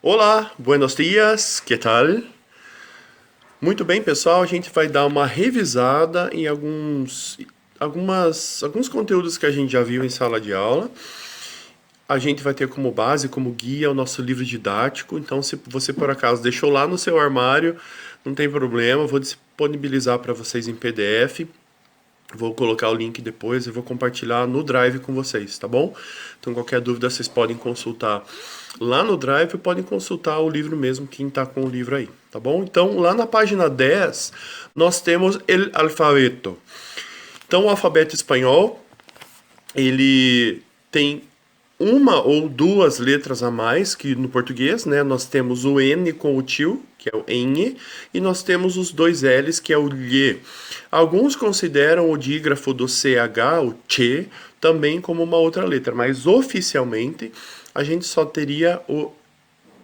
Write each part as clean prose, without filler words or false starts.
Olá, buenos dias, que tal? Muito bem, pessoal, a gente vai dar uma revisada em alguns conteúdos que a gente já viu em sala de aula. A gente vai ter como base, como guia, o nosso livro didático. Então, se você por acaso deixou lá no seu armário, não tem problema, vou disponibilizar para vocês em PDF. Vou colocar o link depois e vou compartilhar no Drive com vocês, tá bom? Então, qualquer dúvida, vocês podem consultar lá no Drive, podem consultar o livro mesmo, quem está com o livro aí, tá bom? Então, lá na página 10, nós temos el alfabeto. Então, o alfabeto espanhol, ele tem uma ou duas letras a mais que no português, né? Nós temos o N com o tio, que é o N, e nós temos os dois L's, que é o lhe. Alguns consideram o dígrafo do CH, o che, também como uma outra letra, mas oficialmente a gente só teria o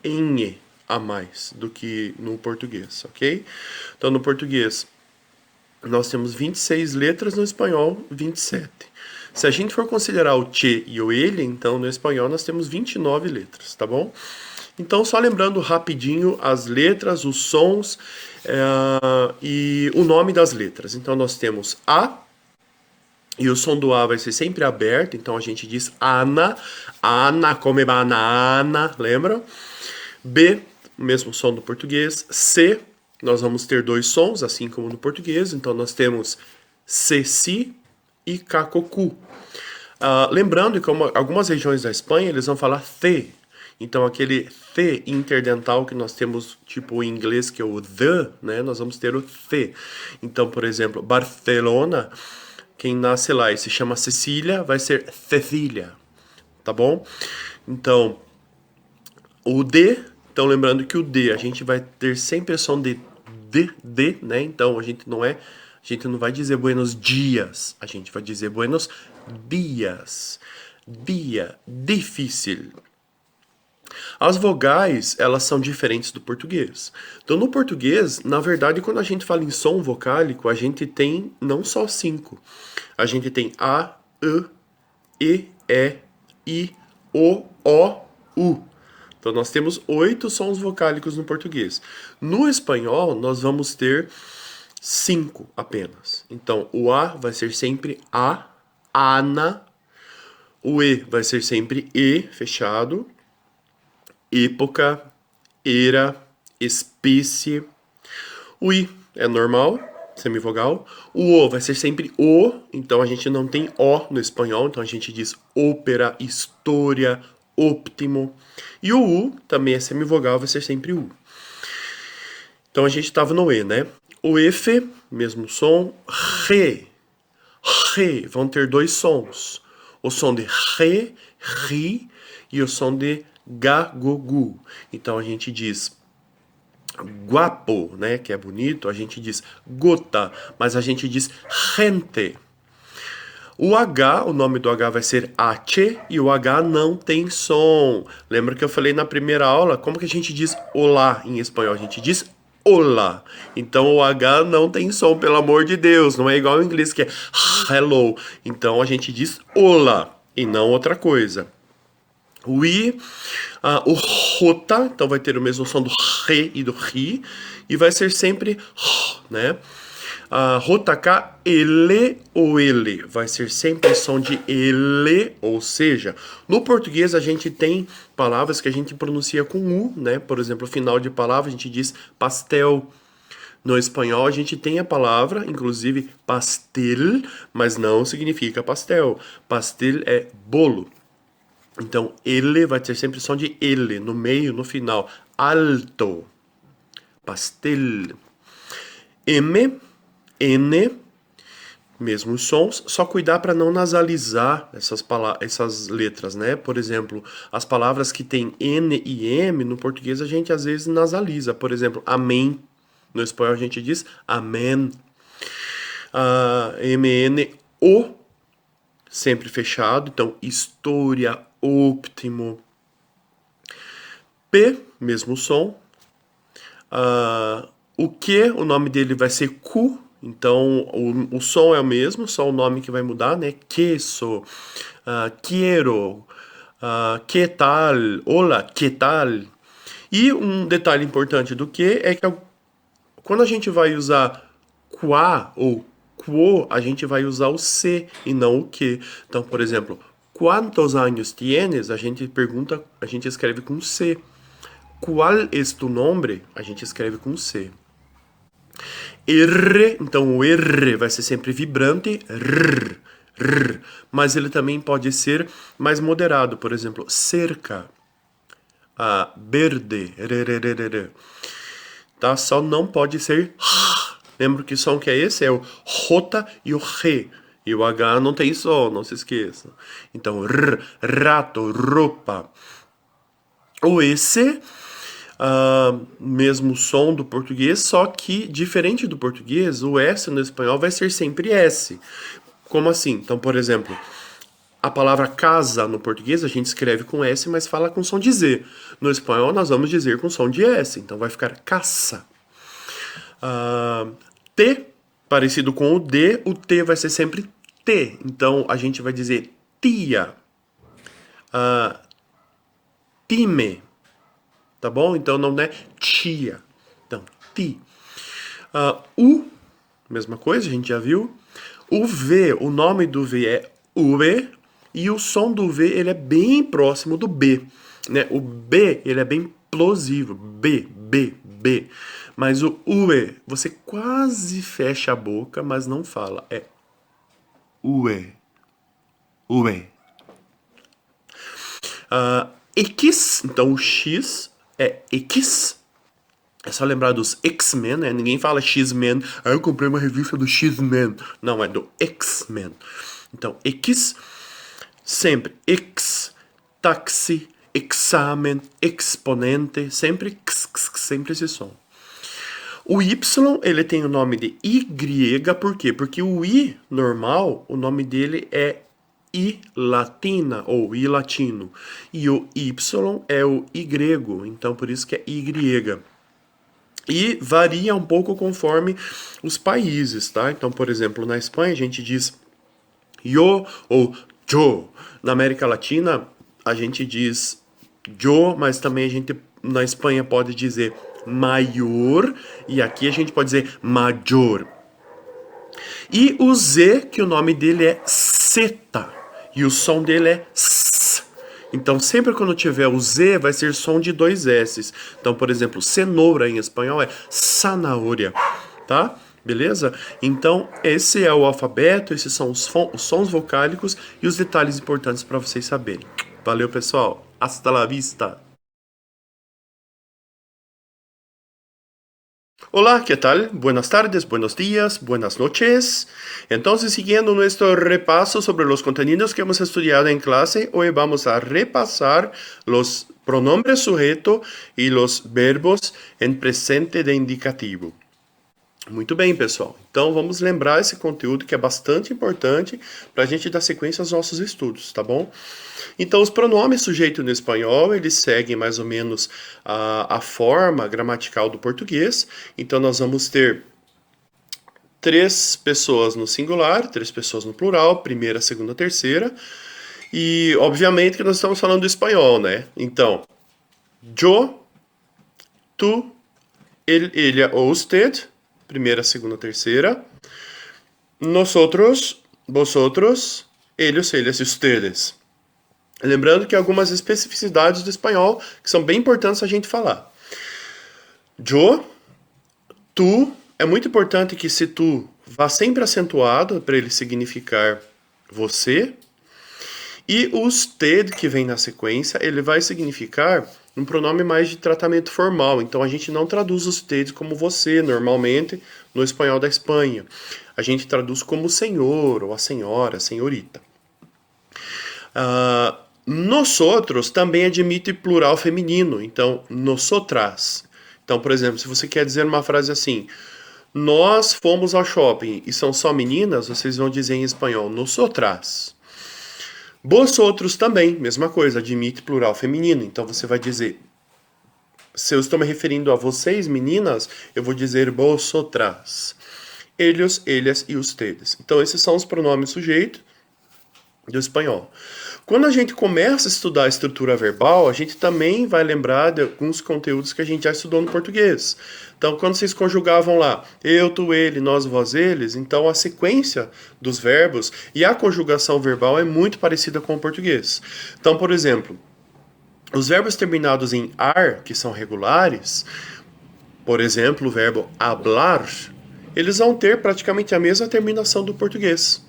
N a mais do que no português, ok? Então no português nós temos 26 letras, no espanhol 27. Se a gente for considerar o che e o ele, então no espanhol nós temos 29 letras, tá bom? Então, só lembrando rapidinho as letras, os sons e o nome das letras. Então, nós temos A, e o som do A vai ser sempre aberto, então a gente diz Ana, Ana come banana, lembra? B, o mesmo som do português. C, nós vamos ter dois sons, assim como no português, então nós temos ceci e cacocu. Lembrando que algumas regiões da Espanha eles vão falar the. Então aquele the interdental que nós temos, tipo em inglês, que é o the, né? Nós vamos ter o the. Então, por exemplo, Barcelona, quem nasce lá e se chama Cecília, vai ser Cecília, tá bom? Então, o D, então lembrando que o D, a gente vai ter sempre a som de D, né? Então, a gente não vai dizer buenos dias, a gente vai dizer buenos dias. Dia, difícil. As vogais, elas são diferentes do português. Então, no português, na verdade, quando a gente fala em som vocálico, a gente tem não só cinco. A gente tem A, E, I, U. Então, nós temos 8 sons vocálicos no português. No espanhol, nós vamos ter 5 apenas. Então, o A vai ser sempre A, Ana. O E vai ser sempre E, fechado. Época, era, espécie. O I é normal, semivogal. O O vai ser sempre O, então a gente não tem O no espanhol, então a gente diz ópera, história, óptimo. E o U também é semivogal, vai ser sempre U. Então a gente estava no E, né? O F, mesmo som. Re. Re, vão ter dois sons. O som de re, ri, e o som de gagogu. Então a gente diz guapo, né, que é bonito, a gente diz gota, mas a gente diz gente. O H, o nome do H vai ser H e o H não tem som. Lembra que eu falei na primeira aula como que a gente diz olá em espanhol? A gente diz olá. Então o H não tem som, pelo amor de Deus. Não é igual ao inglês que é hello. Então a gente diz olá e não outra coisa. O I, o Rota, então vai ter o mesmo som do Re e do Ri, e vai ser sempre, né? Rotaká, ele ou ele, vai ser sempre som de ele, ou seja, no português a gente tem palavras que a gente pronuncia com U, né? Por exemplo, o final de palavra a gente diz pastel. No espanhol a gente tem a palavra, inclusive pastel, mas não significa pastel. Pastel é bolo. Então, ele vai ter sempre som de ele, no meio, no final. Alto. Pastel. M, N, mesmos sons, só cuidar para não nasalizar essas letras, né? Por exemplo, as palavras que tem N e M, no português a gente às vezes nasaliza. Por exemplo, amém. No espanhol a gente diz amém. MN, O, sempre fechado. Então, história, óptimo. P, mesmo som. O que, o nome dele vai ser Q, então o som é o mesmo, só o nome que vai mudar, né? Queso, quiero, que tal, hola, que tal. E um detalhe importante do que é que quando a gente vai usar qua ou quo, a gente vai usar o se e não o que. Então, por exemplo, quantos anos tienes? A gente pergunta, a gente escreve com se. Qual es tu nombre? A gente escreve com C. R, então o R vai ser sempre vibrante, r, mas ele também pode ser mais moderado, por exemplo, cerca, verde, tá? Só não pode ser lembra que som que é esse? É o J e o R. E o H não tem som, não se esqueça. Então, rato, roupa. O esse mesmo som do português, só que diferente do português, o S no espanhol vai ser sempre S. Como assim? Então, por exemplo, a palavra casa no português a gente escreve com S, mas fala com som de Z. No espanhol nós vamos dizer com som de S, então vai ficar caça. T, parecido com o T vai ser sempre T, então a gente vai dizer tia, time. Tá bom? Então não é tia. Então, ti. U, mesma coisa, a gente já viu. O V, o nome do V é UE, e o som do V ele é bem próximo do B. Né? O B ele é bem plosivo. B. Mas o UE, você quase fecha a boca, mas não fala. É UE. X, então o X é X. É só lembrar dos X-Men, né? Ninguém fala X-Men. Eu comprei uma revista do X-Men. Não, é do X-Men. Então, X, sempre X, táxi, examen, exponente, sempre sempre esse som. O Y, ele tem o nome de Y, por quê? Porque o I normal, o nome dele é I latina ou I latino. E o Y é o I grego, então por isso que é Y. E varia um pouco conforme os países, tá? Então, por exemplo, na Espanha a gente diz yo ou yo. Na América Latina a gente diz yo, mas também a gente na Espanha pode dizer maior e aqui a gente pode dizer major. E o Z, que o nome dele é seta. E o som dele é S. Então, sempre quando tiver o Z, vai ser som de dois S. Então, por exemplo, cenoura em espanhol é zanahoria, tá? Beleza? Então, esse é o alfabeto, esses são os sons vocálicos e os detalhes importantes para vocês saberem. Valeu, pessoal. Hasta la vista. Hola, ¿qué tal? Buenas tardes, buenos días, buenas noches. Entonces, siguiendo nuestro repaso sobre los contenidos que hemos estudiado en clase, hoy vamos a repasar los pronombres sujeto y los verbos en presente de indicativo. Muito bem, pessoal. Então, vamos lembrar esse conteúdo que é bastante importante para a gente dar sequência aos nossos estudos, tá bom? Então, os pronomes sujeito no espanhol, eles seguem mais ou menos a forma gramatical do português. Então, nós vamos ter 3 pessoas no singular, 3 pessoas no plural, primeira, segunda, terceira. E, obviamente, que nós estamos falando do espanhol, né? Então, yo, tu, ele, ella ou usted, primeira, segunda, terceira. Nosotros, vosotros, ellos, ellas e ustedes. Lembrando que algumas especificidades do espanhol que são bem importantes a gente falar. Yo, tu, é muito importante que esse tu vá sempre acentuado para ele significar você. E o usted, que vem na sequência, ele vai significar um pronome mais de tratamento formal. Então a gente não traduz usted como você, normalmente, no espanhol da Espanha. A gente traduz como senhor, ou a senhora, a senhorita. Nosotros também admite plural feminino, então nosotras. Então, por exemplo, se você quer dizer uma frase assim, nós fomos ao shopping e são só meninas, vocês vão dizer em espanhol nosotras. Vosotros também, mesma coisa, admite plural feminino, então você vai dizer, se eu estou me referindo a vocês meninas, eu vou dizer vosotras. Ellos, ellas e ustedes. Então esses são os pronomes sujeito. do espanhol. Quando a gente começa a estudar a estrutura verbal, a gente também vai lembrar de alguns conteúdos que a gente já estudou no português. Então, quando vocês conjugavam lá eu, tu, ele, nós, vós, eles, então a sequência dos verbos e a conjugação verbal é muito parecida com o português. Então, por exemplo, os verbos terminados em ar, que são regulares, por exemplo, o verbo hablar, eles vão ter praticamente a mesma terminação do português.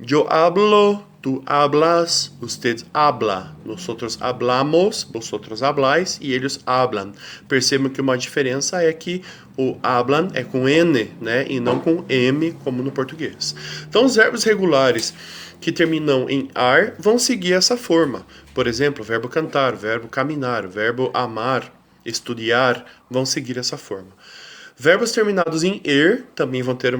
Yo hablo, tú hablas, usted habla. Nosotros hablamos, vosotros habláis e eles hablan. Percebam que uma diferença é que o hablan é com N, né, e não com M, como no português. Então, os verbos regulares que terminam em ar vão seguir essa forma. Por exemplo, o verbo cantar, o verbo caminhar, o verbo amar, estudar, vão seguir essa forma. Verbos terminados em er também vão ter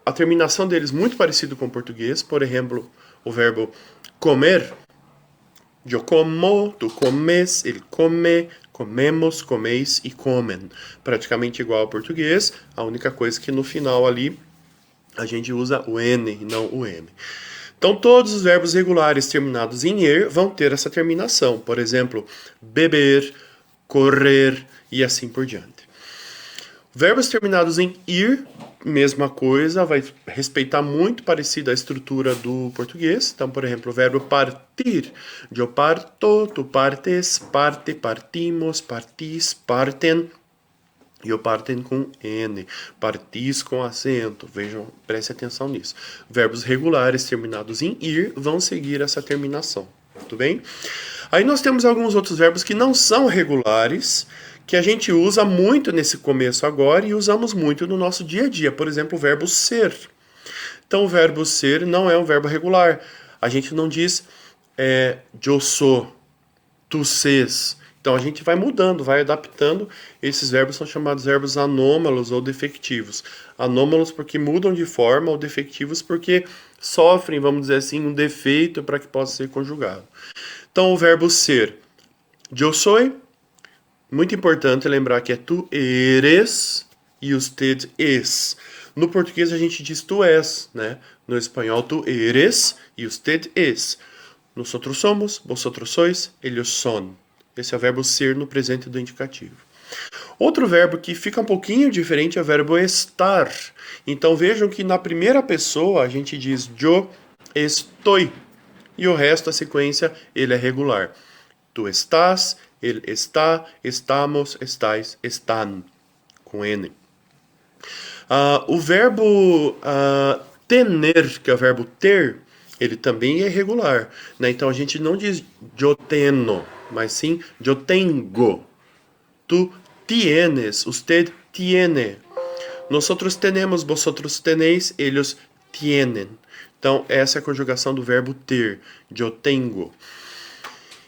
a terminação deles muito parecido com o português. Por exemplo, o verbo comer. Eu como, tu comes, ele come, comemos, comeis e comem. Praticamente igual ao português. A única coisa que no final ali a gente usa o N e não o M. Então, todos os verbos regulares terminados em er vão ter essa terminação. Por exemplo, beber, correr e assim por diante. Verbos terminados em ir, mesma coisa, vai respeitar muito parecida a estrutura do português. Então, por exemplo, o verbo partir. Eu parto, tu partes, parte, partimos, partis, partem. E o partem com N. Partis com acento. Vejam, preste atenção nisso. Verbos regulares terminados em ir vão seguir essa terminação. Tudo bem? Aí nós temos alguns outros verbos que não são regulares, que a gente usa muito nesse começo agora e usamos muito no nosso dia a dia. Por exemplo, o verbo ser. Então, o verbo ser não é um verbo regular. A gente não diz eu sou, tu ses. Então, a gente vai mudando, vai adaptando. Esses verbos são chamados verbos anômalos ou defectivos. Anômalos porque mudam de forma, ou defectivos porque sofrem, vamos dizer assim, um defeito para que possa ser conjugado. Então, o verbo ser. Eu sou. Muito importante lembrar que é tu eres e usted es. No português a gente diz tu és, né? No espanhol tu eres e usted es. Nosotros somos, vosotros sois, ellos son. Esse é o verbo ser no presente do indicativo. Outro verbo que fica um pouquinho diferente é o verbo estar. Então vejam que na primeira pessoa a gente diz yo estoy. E o resto, a sequência, ele é regular. Tu estás, ele está, estamos, estais, están, com N. O verbo tener, que é o verbo ter, ele também é regular. Né? Então a gente não diz yo tengo, mas sim yo tengo. Tu tienes, usted tiene. Nosotros tenemos, vosotros tenéis, ellos tienen. Então essa é a conjugação do verbo ter, yo tengo.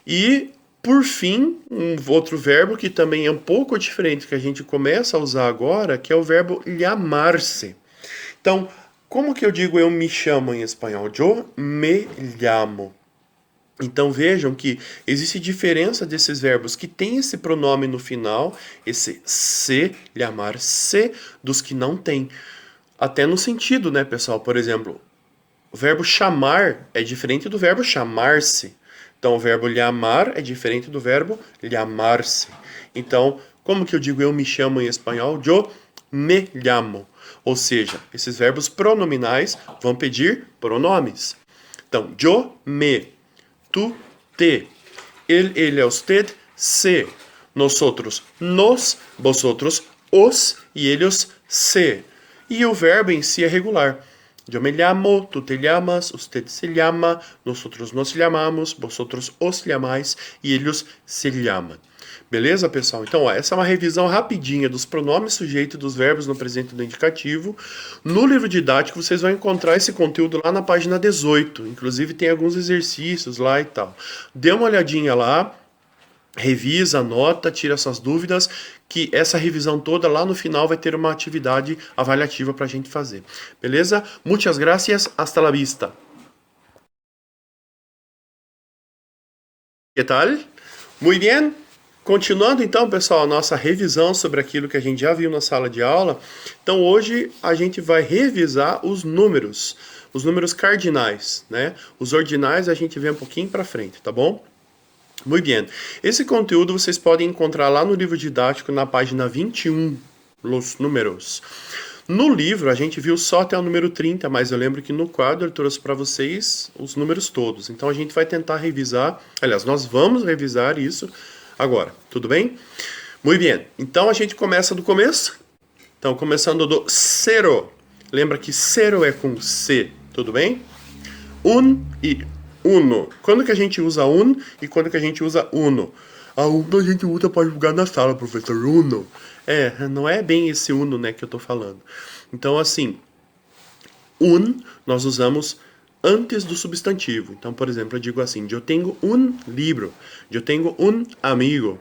E por fim, um outro verbo que também é um pouco diferente, que a gente começa a usar agora, que é o verbo llamar-se. Então, como que eu digo eu me chamo em espanhol? Eu me llamo. Então vejam que existe diferença desses verbos que tem esse pronome no final, esse se, llamar-se, dos que não tem. Até no sentido, né, pessoal? Por exemplo, o verbo chamar é diferente do verbo chamar-se. Então, o verbo llamar é diferente do verbo llamar-se. Então, como que eu digo eu me chamo em espanhol? Eu me llamo. Ou seja, esses verbos pronominais vão pedir pronomes. Então, yo me, tu te, ele, usted, se, nosotros, nos, vosotros, os e ellos, se. E o verbo em si é regular. Yo me llamo, tú te llamas, usted se llama, nosotros nos llamamos, vosotros os llamais e ellos se llaman. Beleza, pessoal? Então, essa é uma revisão rapidinha dos pronomes sujeito dos verbos no presente do indicativo. No livro didático, vocês vão encontrar esse conteúdo lá na página 18. Inclusive, tem alguns exercícios lá e tal. Dê uma olhadinha lá. Revisa, anota, tira suas dúvidas, que essa revisão toda lá no final vai ter uma atividade avaliativa para a gente fazer. Beleza? Muchas gracias, hasta la vista. ¿Qué tal? Muy bien. Continuando então, pessoal, a nossa revisão sobre aquilo que a gente já viu na sala de aula. Então hoje a gente vai revisar os números cardinais, né? Os ordinais a gente vê um pouquinho para frente, tá bom? Muito bem. Esse conteúdo vocês podem encontrar lá no livro didático na página 21, os números. No livro a gente viu só até o número 30, mas eu lembro que no quadro eu trouxe para vocês os números todos. Então a gente vai tentar revisar, aliás, nós vamos revisar isso agora, tudo bem? Muito bem, então a gente começa do começo. Então, começando do zero. Lembra que zero é com C, tudo bem? Un e uno. Quando que a gente usa un e quando que a gente usa uno? A uno a gente usa para jogar na sala, professor. Uno. Não é bem esse uno, né, que eu tô falando. Então, assim, un nós usamos antes do substantivo. Então, por exemplo, eu digo assim, eu tenho um livro, eu tenho um amigo.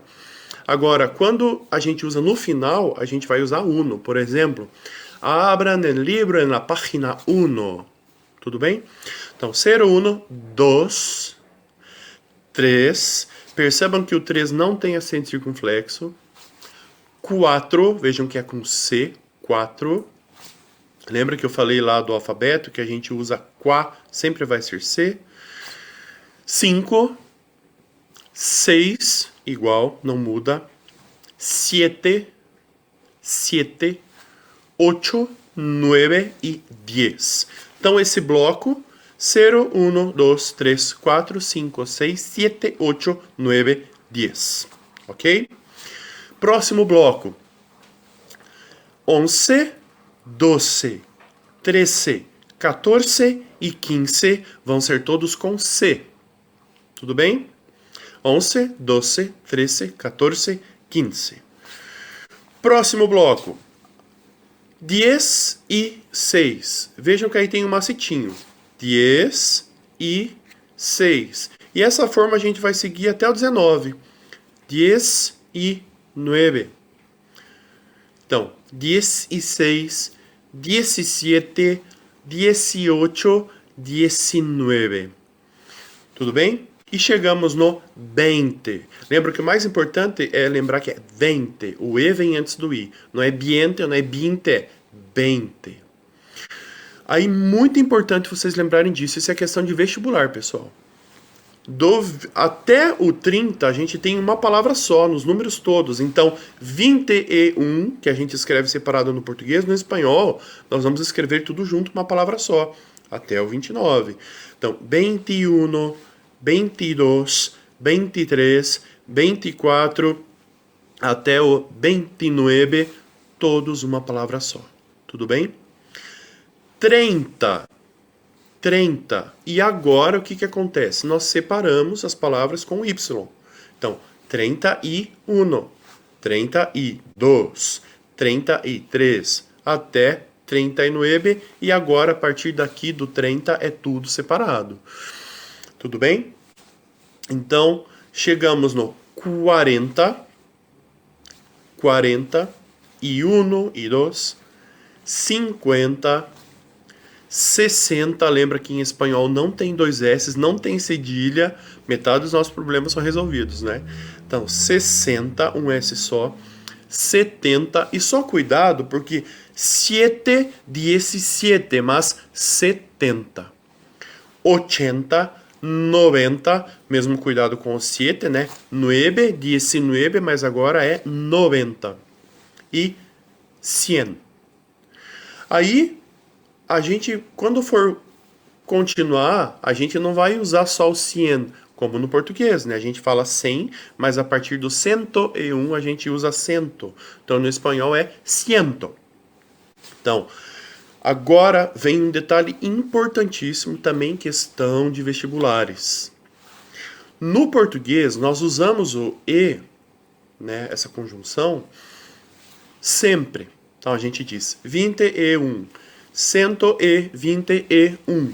Agora, quando a gente usa no final, a gente vai usar uno. Por exemplo, abran el libro en la página 1. Tudo bem? Então, 0, 1, 2, 3. Percebam que o 3 não tem acento circunflexo. 4, vejam que é com C, 4. Lembra que eu falei lá do alfabeto que a gente usa quá, sempre vai ser C. 5, 6, igual, não muda. 7, 8, 9 e 10. Então esse bloco, 0, 1, 2, 3, 4, 5, 6, 7, 8, 9, 10. Ok? Próximo bloco. 11, 12, 13, 14 e 15 vão ser todos com C. Tudo bem? 11, 12, 13, 14, 15. Próximo bloco. 10 e 6. Vejam que aí tem um macetinho. 10 e 6. E essa forma a gente vai seguir até o 19. 10 e 9. Então, 10 e 6, 17, 18, 19. Tudo bem? E chegamos no 20. Lembra que o mais importante é lembrar que é 20. O E vem antes do I. Não é biente, não é binte, é 20. Aí, muito importante vocês lembrarem disso. Isso é questão de vestibular, pessoal. Até o 30, a gente tem uma palavra só, nos números todos. Então, 21, que a gente escreve separado no português, no espanhol, nós vamos escrever tudo junto, uma palavra só. Até o 29. Então, 21, 22, 23, 24, até o 29, todos uma palavra só. Tudo bem? 30. E agora o que acontece? Nós separamos as palavras com Y. Então, 31, 32, 33, até 39. E agora, a partir daqui do 30, é tudo separado. Tudo bem? Então, chegamos no 40, 41 e 2, 50, 60, lembra que em espanhol não tem dois S, não tem cedilha, metade dos nossos problemas são resolvidos, né? Então, 60, um S só, 70, e só cuidado, porque 7, 17, mas 70. 80, 90, mesmo cuidado com o 7, né? 9, 19, mas agora é 90. E 100. Aí, a gente, quando for continuar, a gente não vai usar só o 100, como no português, né? A gente fala 100, mas a partir do 101 a gente usa cento. Então, no espanhol é ciento. Então, agora vem um detalhe importantíssimo também, questão de vestibulares. No português, nós usamos o e, né, essa conjunção, sempre. Então, a gente diz 21. 121,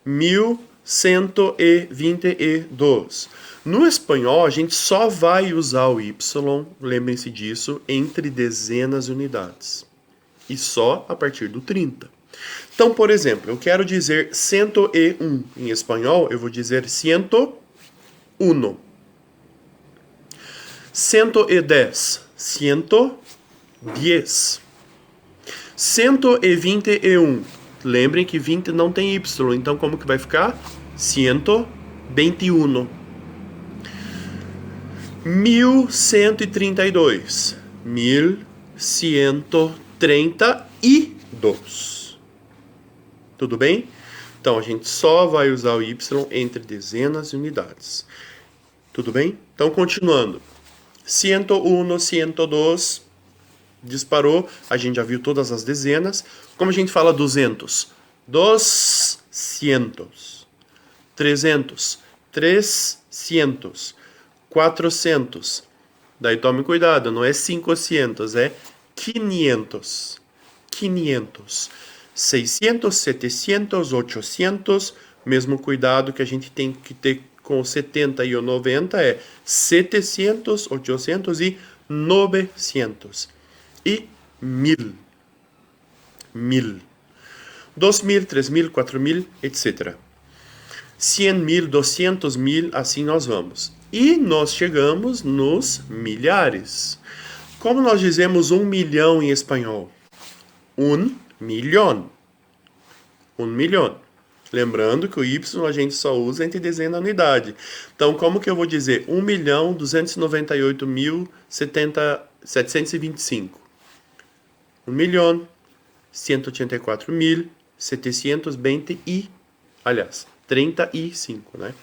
1122. No espanhol, a gente só vai usar o Y, lembrem-se disso, entre dezenas e unidades. E só a partir do 30. Então, por exemplo, eu quero dizer 101 em espanhol, eu vou dizer 101. 110. 110. 121. Lembrem que 20 não tem Y, então como que vai ficar? 121. 1132. 1132. Tudo bem? Então, a gente só vai usar o Y entre dezenas e unidades. Tudo bem? Então, continuando. 101, 102, disparou. A gente já viu todas as dezenas. Como a gente fala 200? 200. 300. 300. 400. Daí tome cuidado, não é 500, é 500. 500. 600, 700, 800. Mesmo cuidado que a gente tem que ter com o 70 e o 90 é 700, 800 e 900. E 1000. 1000. 2000, 3000, 4000, etc. 100.000, 200.000, assim nós vamos. E nós chegamos nos milhares. Como nós dizemos 1 milhão em espanhol? 1 milhão. 1 milhão. Lembrando que o Y a gente só usa entre dezena e unidade. Então, como que eu vou dizer 1.298.725? 1.184.720 aliás, 35, né?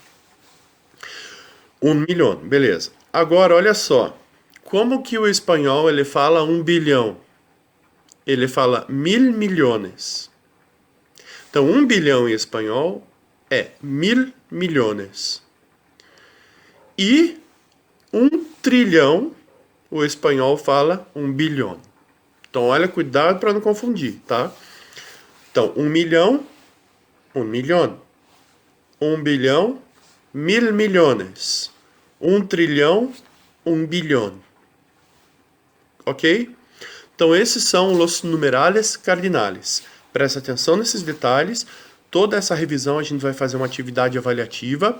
1 milhão, beleza. Agora, olha só. Como que o espanhol ele fala 1 bilhão? Ele fala 1.000 milhões. Então, 1 bilhão em espanhol é 1.000 milhões. E 1 trilhão, o espanhol fala 1 bilhão. Então, olha, cuidado para não confundir, tá? Então, 1 milhão, 1 milhão. 1 bilhão, 1.000 milhões. 1 trilhão, 1 bilhão. Ok? Então, esses são os numerales cardinales. Presta atenção nesses detalhes. Toda essa revisão a gente vai fazer uma atividade avaliativa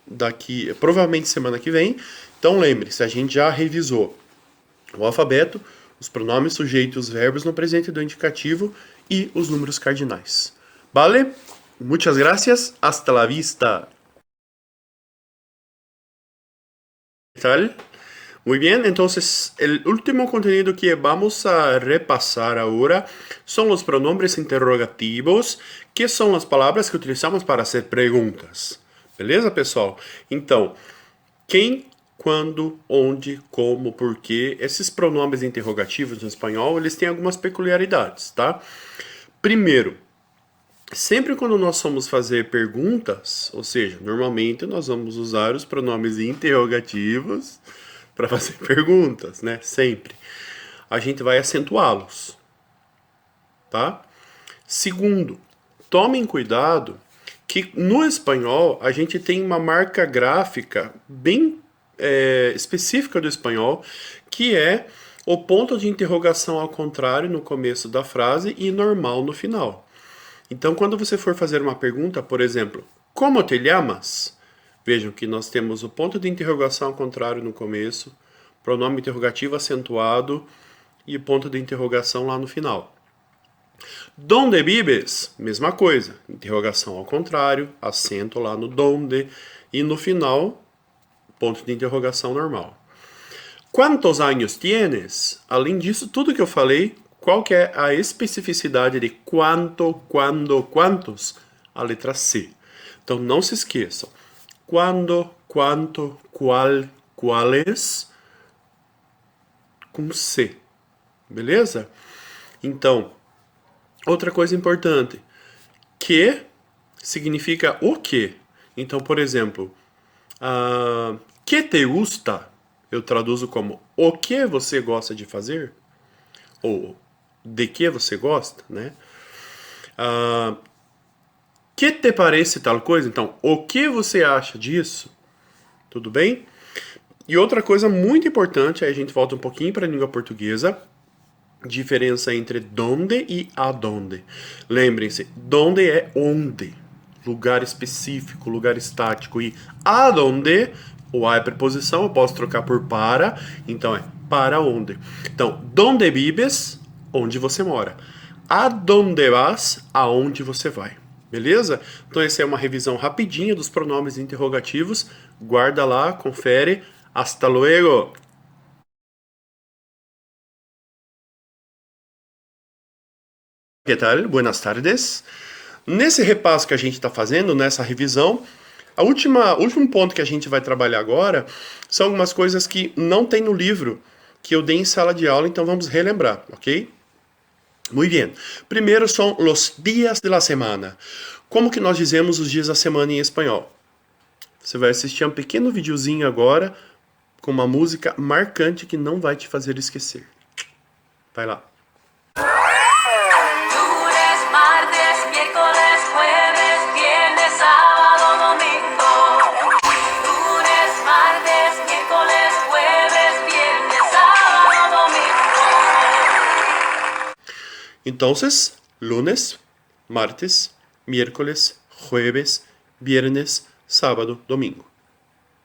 daqui, provavelmente semana que vem. Então, lembre-se, a gente já revisou o alfabeto, os pronomes sujeitos, os verbos no presente do indicativo e os números cardinais. Vale? Muchas gracias. Hasta la vista. ¿Qué tal? Muy bien, entonces el último contenido que vamos a repasar ahora son los pronombres interrogativos, que são as palavras que utilizamos para hacer perguntas. Beleza, pessoal? Então, quem, quando, onde, como, porquê, esses pronomes interrogativos no espanhol, eles têm algumas peculiaridades, tá? Primeiro, sempre quando nós formos fazer perguntas, ou seja, normalmente nós vamos usar os pronomes interrogativos para fazer perguntas, né? Sempre. A gente vai acentuá-los, tá? Segundo, tomem cuidado que no espanhol a gente tem uma marca gráfica bem específica do espanhol, que é o ponto de interrogação ao contrário no começo da frase e normal no final. Então, quando você for fazer uma pergunta, por exemplo, como te llamas? Vejam que nós temos o ponto de interrogação ao contrário no começo, pronome interrogativo acentuado e ponto de interrogação lá no final. Donde vives? Mesma coisa, interrogação ao contrário, acento lá no donde e no final, ponto de interrogação normal. Quantos anos tienes? Além disso, tudo que eu falei, qual que é a especificidade de quanto, quando, quantos? A letra C. Então, não se esqueçam. Quando, quanto, qual, quales, com C. Beleza? Então, outra coisa importante. Que significa o quê? Então, por exemplo, que te gusta? Eu traduzo como o que você gosta de fazer? Ou de que você gosta, né? Que te parece tal coisa? Então, o que você acha disso? Tudo bem? E outra coisa muito importante, aí a gente volta um pouquinho para a língua portuguesa, diferença entre donde e adonde. Lembrem-se, donde é onde, lugar específico, lugar estático, e adonde O a é preposição, eu posso trocar por para, então é para onde. Então, donde vives? Onde você mora. A donde vas? Aonde você vai. Beleza? Então, essa é uma revisão rapidinha dos pronomes interrogativos. Guarda lá, confere. Hasta luego! Que tal? Buenas tardes. Nesse repasso que a gente está fazendo, nessa revisão, o último ponto que a gente vai trabalhar agora são algumas coisas que não tem no livro que eu dei em sala de aula, então vamos relembrar, ok? Muito bem. Primeiro são los días de la semana. Como que nós dizemos os dias da semana em espanhol? Você vai assistir um pequeno videozinho agora com uma música marcante que não vai te fazer esquecer. Vai lá. Lunes, martes, miércoles, jueves, viernes, sábado, domingo. Lunes, martes, miércoles, jueves, viernes, sábado, domingo. Entonces, lunes, martes, miércoles, jueves, viernes, sábado, domingo.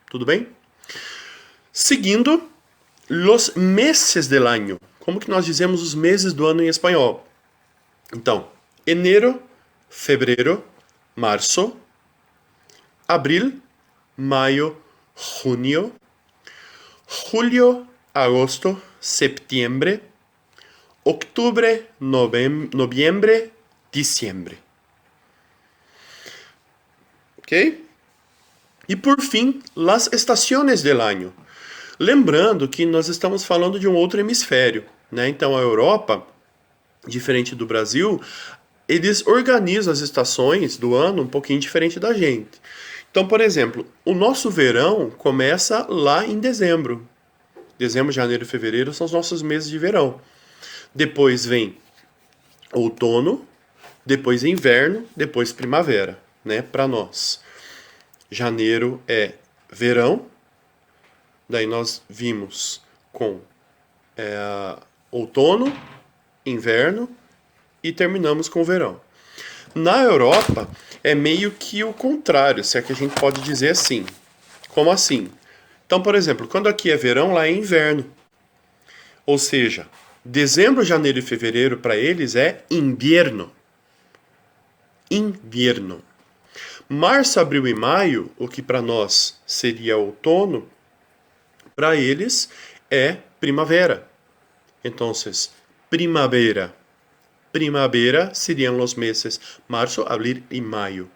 Tudo bem? Seguindo, los meses del año. Como que nós dizemos os meses do ano em espanhol? Então, enero, febrero, março, abril, maio, junio, julio, agosto, septiembre, octubre, noviembre, diciembre. Ok? E por fim, las estaciones del año. Lembrando que nós estamos falando de um outro hemisfério, né? Então a Europa, diferente do Brasil, eles organizam as estações do ano um pouquinho diferente da gente. Então, por exemplo, o nosso verão começa lá em dezembro. Dezembro, janeiro e fevereiro são os nossos meses de verão. Depois vem outono, depois inverno, depois primavera, né? Para nós. Janeiro é verão, daí nós vimos com outono, inverno e terminamos com o verão. Na Europa é meio que o contrário, se é que a gente pode dizer assim. Como assim? Então, por exemplo, quando aqui é verão, lá é inverno. Ou seja, dezembro, janeiro e fevereiro para eles é invierno. Invierno. Março, abril e maio, o que para nós seria outono, para eles é primavera. Então, primavera. Primavera seriam os meses março, abril e maio.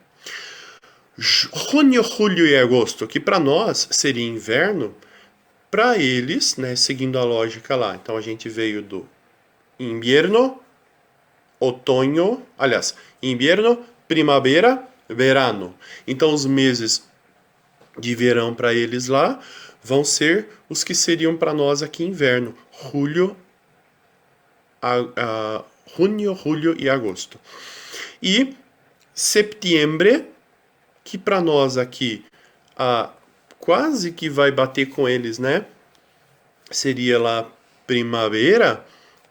Junho, julho e agosto, que para nós seria inverno, para eles, né, seguindo a lógica lá. Então a gente veio do invierno, outono, aliás, invierno, primavera, verano. Então os meses de verão para eles lá vão ser os que seriam para nós aqui inverno, junho, julho e agosto. E setembro, que para nós aqui quase que vai bater com eles, né? Seria lá primavera,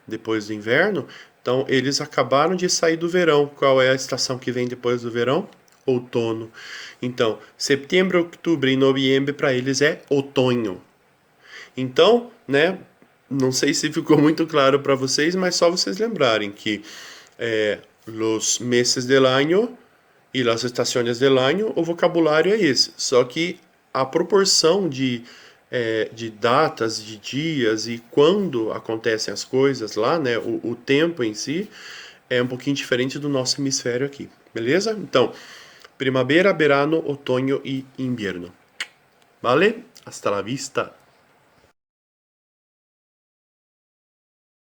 depois do inverno. Então eles acabaram de sair do verão. Qual é a estação que vem depois do verão? Outono. Então, setembro, outubro e novembro para eles é outono. Então, né? Não sei se ficou muito claro para vocês, mas só vocês lembrarem que los meses del año e las estaciones del año, o vocabulário é esse. Só que a proporção de datas, de dias e quando acontecem as coisas lá, né? O tempo em si é um pouquinho diferente do nosso hemisfério aqui. Beleza? Então, primavera, verano, otoño e invierno. Vale? Hasta la vista.